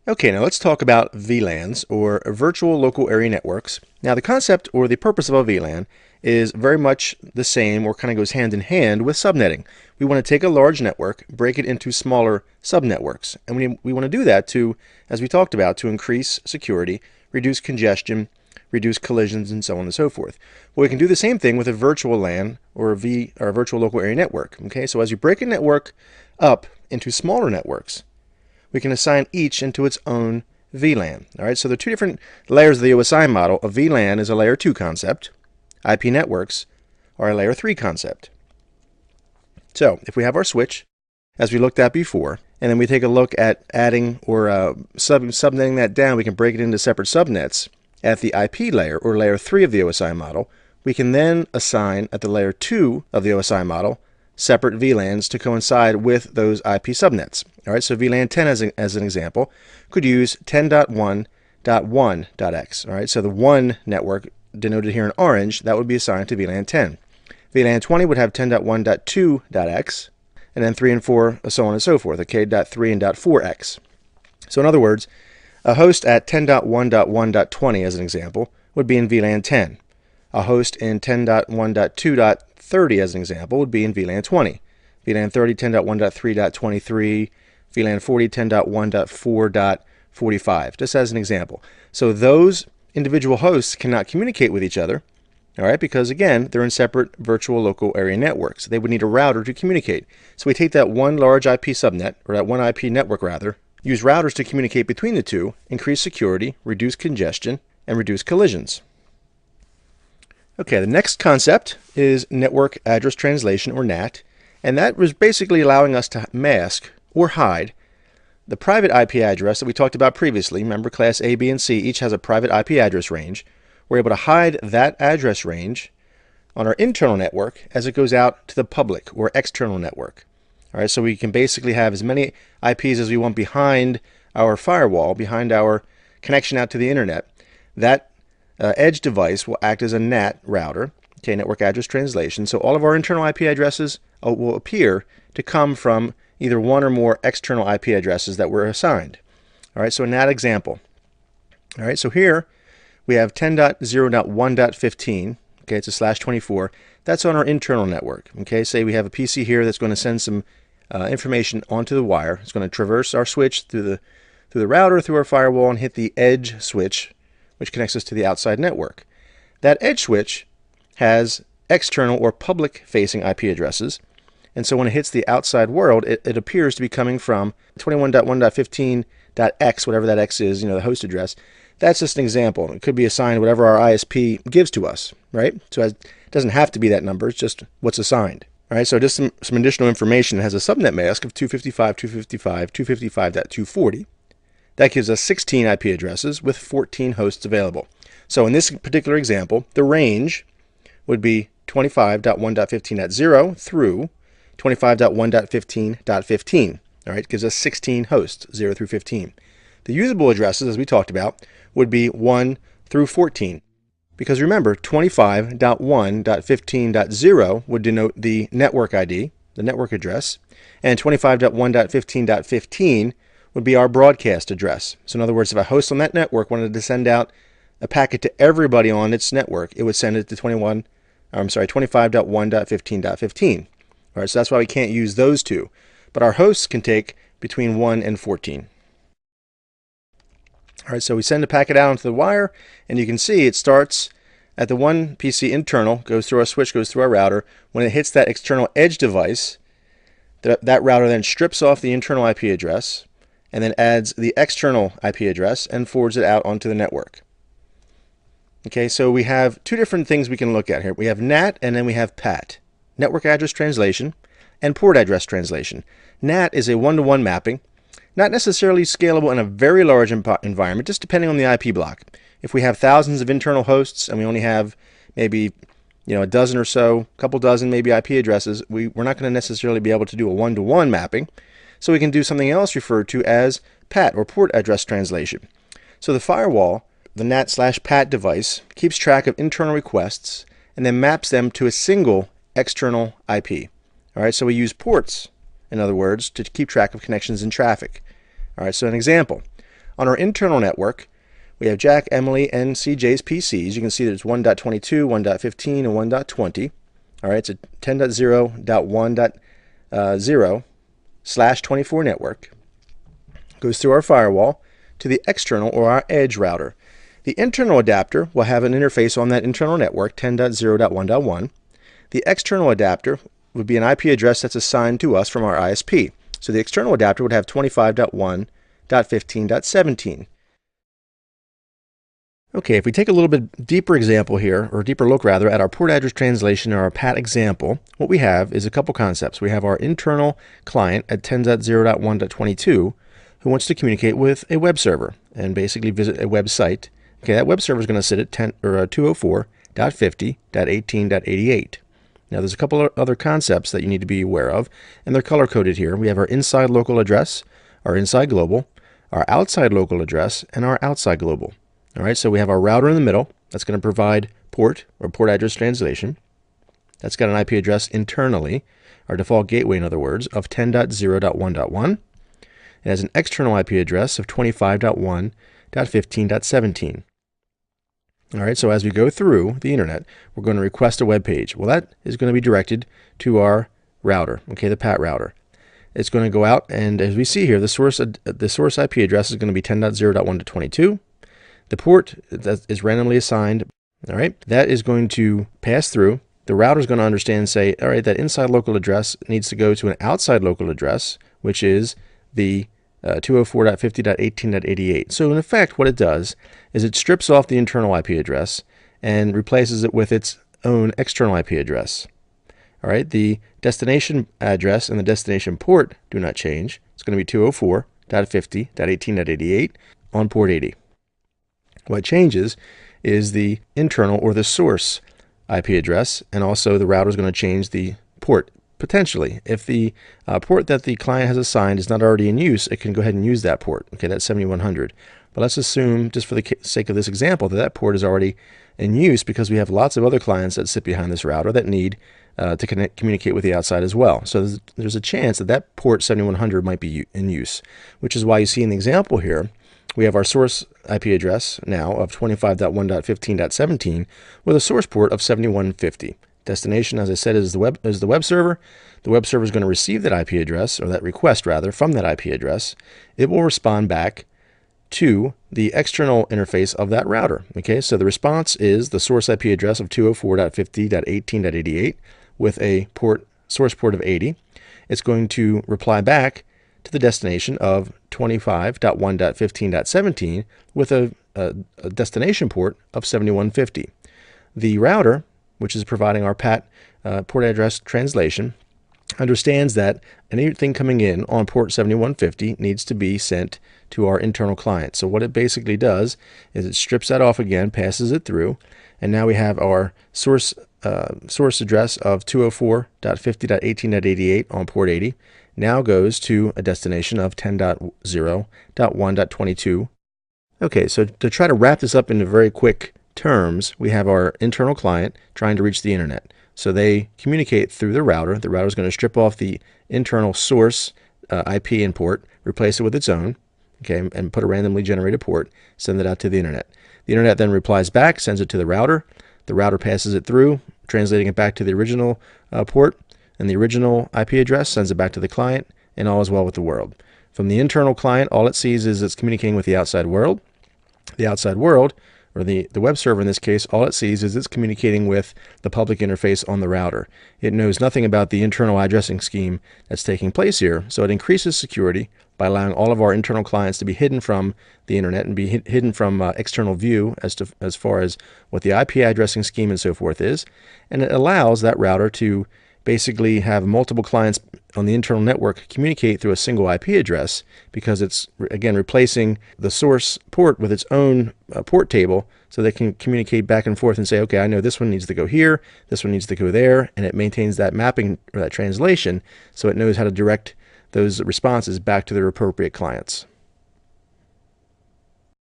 Okay, now let's talk about VLANs, or virtual local area networks. Now the concept or the purpose of a VLAN is very much the same, or kind of goes hand in hand with subnetting. We want to take a large network, break it into smaller subnetworks, and we want to do that to, as we talked about, to increase security, reduce congestion, reduce collisions, and so on and so forth. Well, we can do the same thing with a virtual LAN or a virtual local area network. Okay, so as you break a network up into smaller networks, we can assign each into its own VLAN. All right, so there are two different layers of the OSI model. A VLAN is a layer 2 concept. IP networks are a layer 3 concept. So if we have our switch, as we looked at before, and then we take a look at adding or subnetting that down, we can break it into separate subnets at the IP layer, or layer 3 of the OSI model. We can then assign at the layer 2 of the OSI model separate VLANs to coincide with those IP subnets. All right, so VLAN 10 as an example could use 10.1.1.x. All right, so the 1 network denoted here in orange, that would be assigned to VLAN 10. VLAN 20 would have 10.1.2.x, and then 3 and 4, so on and so forth, okay, .3 and .4x. So in other words, a host at 10.1.1.20 as an example would be in VLAN 10. A host in 10.1.2.30 as an example would be in VLAN 20. VLAN 30, 10.1.3.23, VLAN 40, 10.1.4.45, just as an example. So those individual hosts cannot communicate with each other, all right, because again, they're in separate virtual local area networks. They would need a router to communicate. So we take that one large IP subnet, or that one IP network rather, use routers to communicate between the two, increase security, reduce congestion, and reduce collisions. Okay, the next concept is network address translation, or NAT, and that was basically allowing us to mask or hide the private IP address that we talked about previously. Remember, class A, B, and C each has a private IP address range. We're able to hide that address range on our internal network as it goes out to the public or external network. All right, so we can basically have as many IPs as we want behind our firewall, behind our connection out to the internet. That edge device will act as a NAT router, okay, network address translation. So all of our internal IP addresses will appear to come from either one or more external IP addresses that were assigned. All right, so a NAT example. All right, so here we have 10.0.1.15. Okay, it's a /24. That's on our internal network. Okay, say we have a PC here that's going to send some information onto the wire. It's going to traverse our switch through the router, through our firewall, and hit the edge switch, which connects us to the outside network. That edge switch has external or public-facing IP addresses, and so when it hits the outside world, it appears to be coming from 21.1.15.x, whatever that x is, the host address. That's just an example. It could be assigned whatever our ISP gives to us, right? So it doesn't have to be that number, it's just what's assigned. All right, so just some additional information. It has a subnet mask of 255.255.255.240. That gives us 16 IP addresses with 14 hosts available. So in this particular example, the range would be 25.1.15.0 through 25.1.15.15. All right, it gives us 16 hosts, 0 through 15. The usable addresses, as we talked about, would be 1 through 14. Because remember, 25.1.15.0 would denote the network ID, the network address, and 25.1.15.15 would be our broadcast address. So in other words, if a host on that network wanted to send out a packet to everybody on its network, it would send it to 25.1.15.15. All right, so that's why we can't use those two. But our hosts can take between 1 and 14. All right, so we send a packet out onto the wire, and you can see it starts at the one PC internal, goes through our switch, goes through our router. When it hits that external edge device, that router then strips off the internal IP address and then adds the external IP address and forwards it out onto the network. Okay, so we have two different things we can look at here. We have NAT and then we have PAT, network address translation, and port address translation. NAT is a one-to-one mapping, not necessarily scalable in a very large environment, just depending on the IP block. If we have thousands of internal hosts and we only have maybe a dozen or so, a couple dozen maybe IP addresses, we're not going to necessarily be able to do a one-to-one mapping. So we can do something else referred to as PAT, or port address translation. So the firewall, the NAT/PAT device, keeps track of internal requests and then maps them to a single external IP. All right, so we use ports, in other words, to keep track of connections and traffic. All right, so an example. On our internal network, we have Jack, Emily, and CJ's PCs. You can see there's 1.22, 1.15, and 1.20. All right, it's a 10.0.1.0/24 network. Goes through our firewall to the external or our edge router. The internal adapter will have an interface on that internal network, 10.0.1.1. The external adapter would be an IP address that's assigned to us from our ISP. So the external adapter would have 25.1.15.17. Okay, if we take a little bit deeper example here, or deeper look rather, at our port address translation or our PAT example, what we have is a couple concepts. We have our internal client at 10.0.1.22 who wants to communicate with a web server and basically visit a website. Okay, that web server is going to sit at 204.50.18.88. Now there's a couple of other concepts that you need to be aware of, and they're color coded here. We have our inside local address, our inside global, our outside local address, and our outside global. All right, so we have our router in the middle. That's going to provide port or port address translation. That's got an IP address internally, our default gateway in other words, of 10.0.1.1. It has an external IP address of 25.1.15.17. All right, so as we go through the internet, we're going to request a web page. Well, that is going to be directed to our router, okay, the PAT router. It's going to go out, and as we see here, the source IP address is going to be 10.0.1.22. The port that is randomly assigned, all right, that is going to pass through. The router is going to understand and say, all right, that inside local address needs to go to an outside local address, which is the 204.50.18.88. So in effect, what it does is it strips off the internal IP address and replaces it with its own external IP address. All right, the destination address and the destination port do not change. It's going to be 204.50.18.88 on port 80. What changes is the internal or the source IP address, and also the router is going to change the port potentially. If the port that the client has assigned is not already in use, it can go ahead and use that port. Okay, that's 7100. But let's assume, just for the sake of this example, that that port is already in use because we have lots of other clients that sit behind this router that need to communicate with the outside as well. So there's a chance that that port 7100 might be in use, which is why you see in the example here, we have our source IP address now of 25.1.15.17 with a source port of 7150. Destination, as I said, is the web server. The web server is going to receive that IP address, or that request rather, from that IP address. It will respond back to the external interface of that router. Okay, so the response is the source IP address of 204.50.18.88 with a source port of 80. It's going to reply back to the destination of 25.1.15.17 with a destination port of 7150. The router, which is providing our PAT port address translation, understands that anything coming in on port 7150 needs to be sent to our internal client. So what it basically does is it strips that off again, passes it through, and now we have our source address of 204.50.18.88 on port 80 now goes to a destination of 10.0.1.22. Okay, so to try to wrap this up into very quick terms, we have our internal client trying to reach the internet. So they communicate through the router. The router is going to strip off the internal source IP and port, replace it with its own, okay, and put a randomly generated port, send it out to the internet. The internet then replies back, sends it to the router. The router passes it through, translating it back to the original port, and the original IP address sends it back to the client, and all is well with the world. From the internal client, all it sees is it's communicating with the outside world. The outside world, or the web server in this case, all it sees is it's communicating with the public interface on the router. It knows nothing about the internal addressing scheme that's taking place here, so it increases security by allowing all of our internal clients to be hidden from the internet and be hidden from external view as far as what the IP addressing scheme and so forth is, and it allows that router to basically have multiple clients on the internal network communicate through a single IP address, because it's, again, replacing the source port with its own port table, so they can communicate back and forth and say, okay, I know this one needs to go here, this one needs to go there, and it maintains that mapping or that translation, so it knows how to direct those responses back to their appropriate clients.